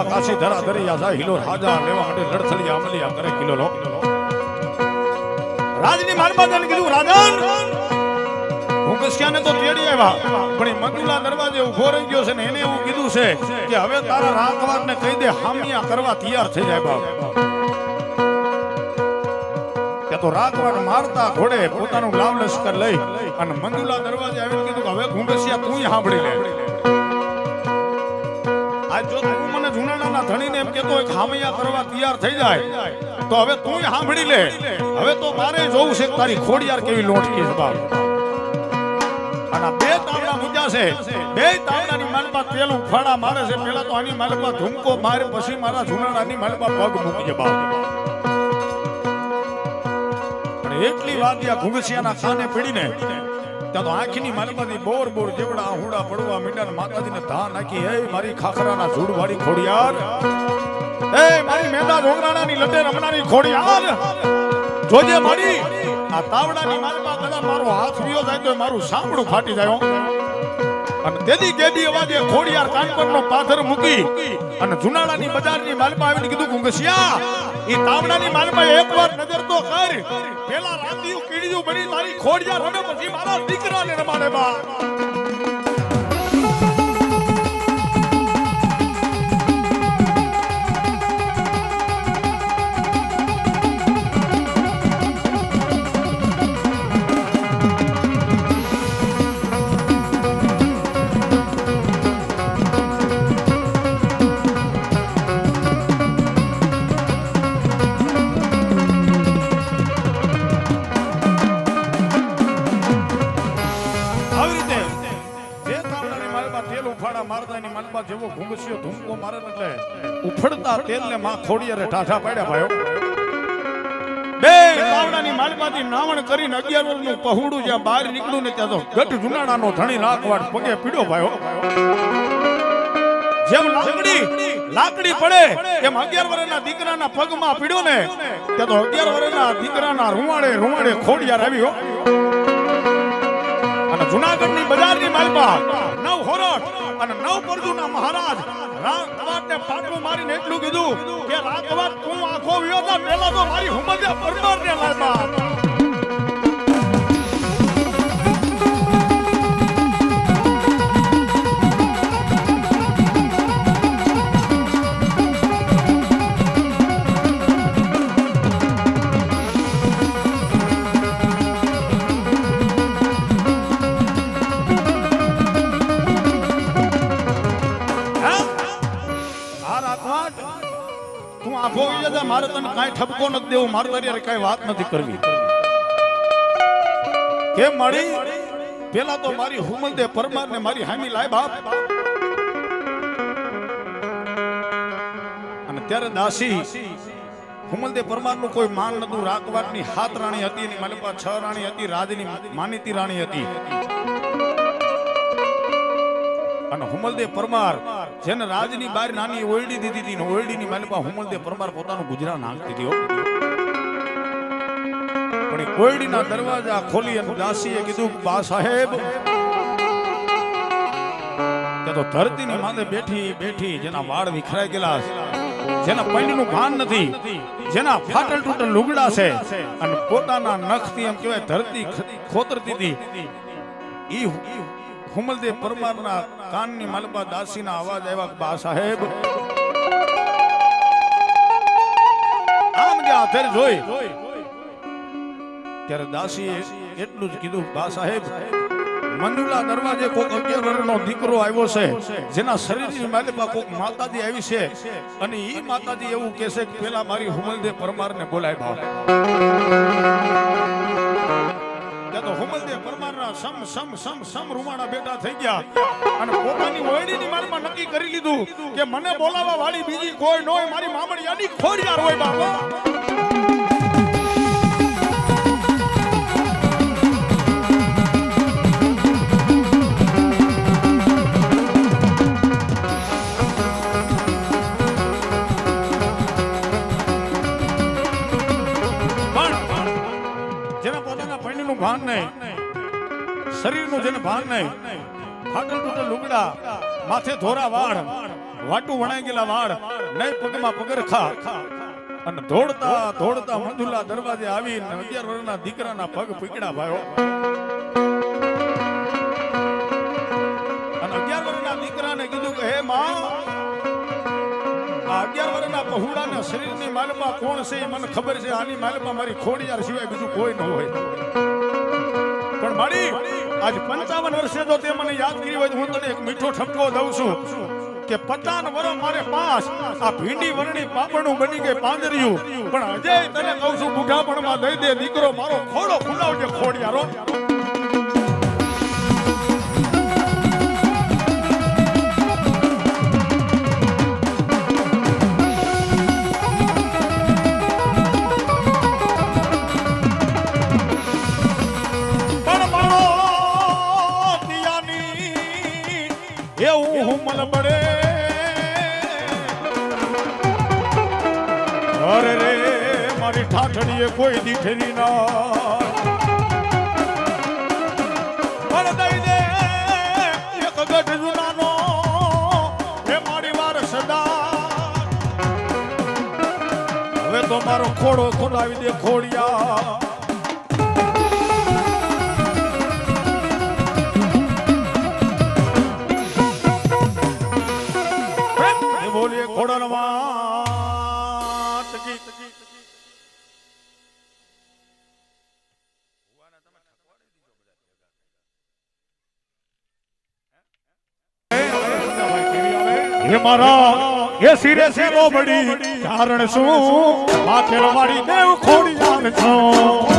મોહવા કાશી ધરા ધરિયા જાય હિલો રાજા લેવા માટે લડથલિયા અમલિયા કરે કિલો લો રાજની માલબાદને કીધું રાજન ભૂંગસ્યાને તો તેડી આવ્યા પણ એ મંદુલા દરવાજે ઊભો રહી ગયો છે ને એને એવું કીધું છે કે હવે તારા રાકવારને કહી દે હામિયા કરવા તૈયાર થઈ જાય બાપ કે તો રાકવાડ મારતા ઘોડે પોતાનું લાવ લશ્કર લઈ અને મંદુલા દરવાજે આવીને કીધું કે હવે ભૂંગસ્યા તું સાંભળી લે આજ જો તું મને જુનાણાના ધણીને એમ કહેતો હોય કે હામિયા કરવા તૈયાર થઈ જાય તો હવે તું સાંભળી લે હવે તો મારે જોવું છે તારી ખોડિયાર કેવી લોટકી છે બાપ અને બે તાવડા મુદ્દા છે બે તાવડાની માલપા પેલું ફાડા મારે છે પેલા તો આની માલપા ધૂમકો મારે પછી મારા જુનાણાની માલપા પગ મૂકી દે બાપ અને એટલી વાત આ ઘુંઘસિયાના કાને પડીને ત્યાં તો આંખની માલપાથી બોર બોર જેવડા આહુડા પડવા મીંડા માતાજીને ધા નાખી હે મારી ખાખરાના ઝૂડવાળી ખોડિયાર એ મારી મેદા ઢોકરાણાની લડે રમનારી ખોડિયાર જોજે મારી આ તાવડાની માલપા કદા મારો હાથ વિયો જાય તો મારું સાંભળું ફાટી જાય અને તેદી કેડી અવાજે ખોડિયાર કાનપરનો પાથર મૂકી અને જુનાળાની બજારની માલપા આવીને કીધું ઘુંઘસિયા ઈ તાવડાની માલપા એકવાર નજર તો કર પેલા રાતીયું કીડીયું બની તારી ખોડિયાર રમે પછી મારા દીકરાને રમાડે બા જેવો ઘુંઘસિયો ધૂમકો મારે એટલે ઉફડતા તેલને માં ખોડિયારે ઠાઠા પાડ્યા ભાઈઓ બે તાવડાની માલપાથી નાવણ કરીને 11 વર્ષનું પહુડું જ્યાં બહાર નીકળ્યું ને ત્યાં તો ગઢ જુનાણાનો ધણી રાખવાડ પગે પીડ્યો ભાઈઓ જેમ લાકડી પડે એમ 11 વર્ષના દીકરાના પગમાં પીડ્યો ને ત્યાં તો 11 વર્ષના દીકરાના રૂવાડે ખોડિયાર આવ્યો અને જુનાગઢની બજારની માલપા નવ હોરઠ અને નવ પરજુના મહારાજ રાકવાડને પાટું મારીને એટલું કીધું કે રાકવાડ તું આખો વિયો તા પેલા તો મારી હુમદે પરમારને લાવવા મારે તને કાંઈ ઠપકો નથી દેવું મારે તારી કાંઈ વાત નથી કરવી કેમ મળી પેલા તો મારી હુમલદે પરમારને મારી હામી લાય બાપ અને ત્યારે દાસી હુમલદે પરમારનું કોઈ માન નતું રાકવાડની 7 રાણી હતી એની માલપા 6 રાણી હતી રાજની માનીતી રાણી હતી અને હુમલદે પરમાર જેને રાજની બહાર નાની ઓરડી દીધી હતી ને ઓરડીની માલપા હુમલદે પરમાર પોતાનું ગુજરાન હાંકતી હતી પણ ઓરડીના દરવાજા ખોલી અને દાસીએ કીધું બા સાહેબ તે તો ધરતીની માથે બેઠી જેના વાળ વિખરાઈ ગયેલા જેના પૈણીનું ભાન નથી જેના ફાટલ તૂટલ લુગડા છે અને પોતાના નખથી એમ કહેવાય ધરતી ખોતરતી હતી ઈ હુમલદે પરમારના કાનની માલપા દાસીના અવાજ આવ્યા બા સાહેબ આમ જે આધર જોઈ ત્યારે દાસીએ એટલું જ કીધું બા સાહેબ મંદુલા દરવાજે કોક 11 વર્ષનો દીકરો આવ્યો છે જેના શરીરની માલપા કોક માતાજી આવી છે અને ઈ માતાજી એવું કહેશે કે પેલા મારી હુમલદે પરમારને બોલાય ભાવ તો હુમલદે પરમારના સમ રૂવાણા બેટા થઈ ગયા અને પોતાની ઓયડીની મારમાં નક્કી કરી લીધું કે મને બોલાવા વાળી બીજી કોઈ ન હોય મારી મામડિયાની ખોડિયાર હોય બાપા ભાન નહીં શરીરનું જેને ભાન નહીં ફાટલ તૂટલ લુગડા માથે ધોરા વાળ વાટું વણાઈ ગયેલા વાળ નહીં પગમાં પગરખા અને દોડતા દોડતા મંજુલા દરવાજે આવી 11 વર્ષના દીકરાના પગ પકડ્યા ભાઈઓ અને 11 વર્ષના દીકરાને કીધું કે હે માં આ 11 વર્ષના પહોળાના શરીરની માલમાં કોણ છે એ મને ખબર છે આની માલમાં મારી ખોડિયાર સિવાય બીજું કોઈ ન હોય પણ મારી આજ 55 વર્ષે જો તે મને યાદ કરી હોય તો હું તને એક મીઠો ઠપકો દઉં છું કે 55 વર્ષ મારે પાસ આ ભીંડી વરણી પાપણું બની ગઈ પાંદરિયું પણ અજય તને કહું છું બુઢાપણમાં દઈ દે દીકરો મારો ખોડો ખુલાવજે ખોડિયારો અરે રે મારી ઠાઠડીએ કોઈ દીઠેરી ના પણ દઈ દે એક ગઢ જુનાનો હે મારી વાર સદા હવે તો મારો ખોડો ખોલાવી દે ખોડિયા બોલીએ ખોડલમાં મારા એ સિરે સિરો બડી કારણ શું માથે વાળી દેવ ખોડિયાર છું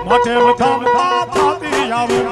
માટે બધા થાતી આવું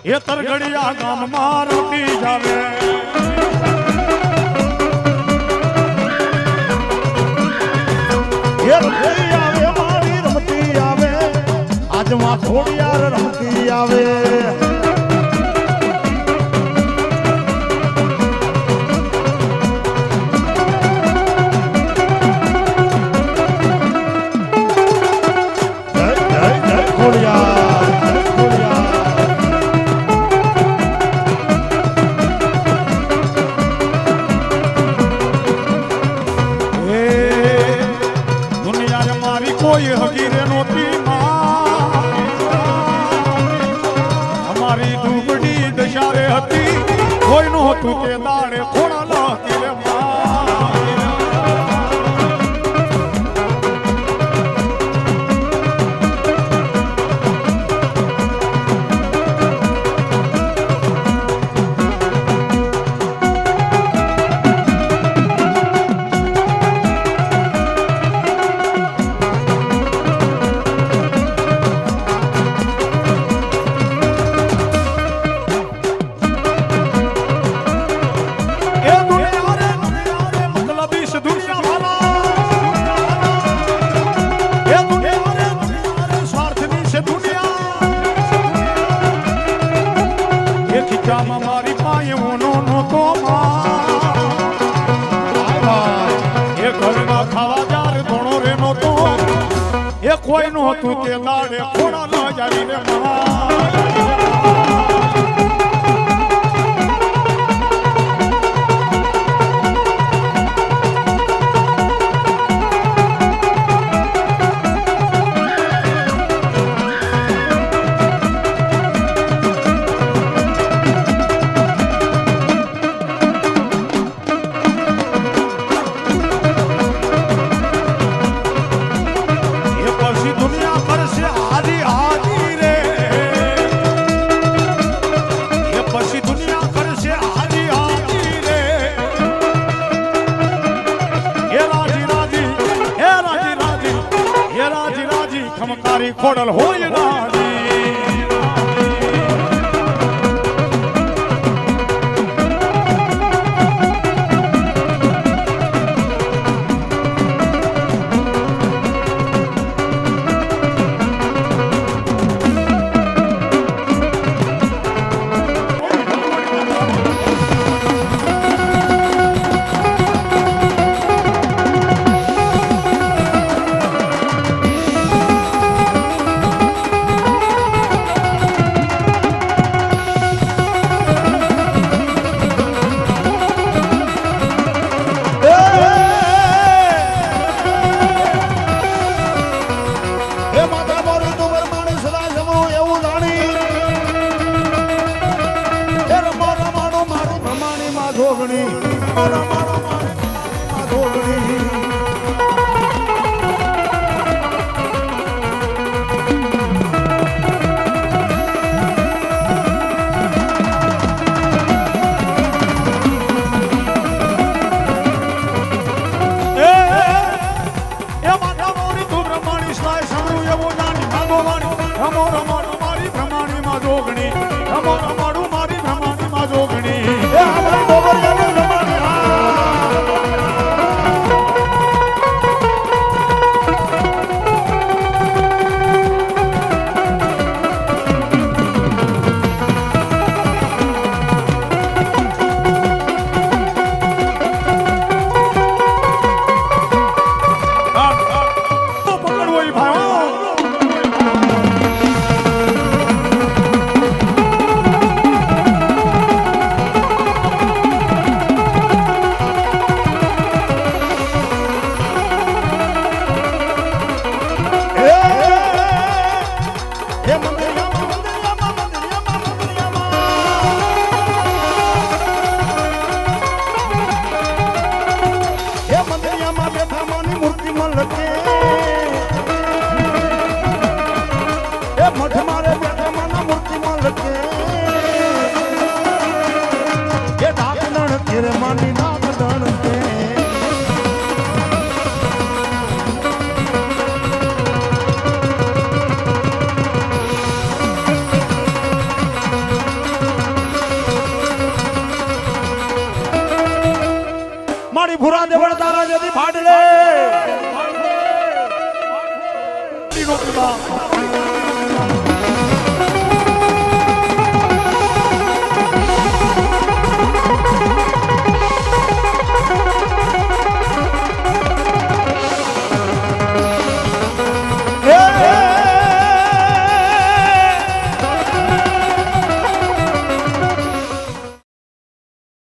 એ તરગડિયા ગામમાં રમતી જાવે એ રમતી આવે મારી રમતી આવે આજમાં ખોડિયાર રમતી આવે જય જય જય ખોડિયાર કોઈ હકીરે નોતી અમારી ડૂબડી દશારે હતી કોઈ નું હતું તે દાડે ખોડા હતી રે મારી પાયોનો નહોતો એ ઘરમાં ખાવા જાર ઘણો રે નહોતો એ કોઈ નું હતું તે લાડે ખોડા ન જારી રે તારી ખોડલ હોય નાની મારી ભૂરા દેવળ તારા જતી ફાડલે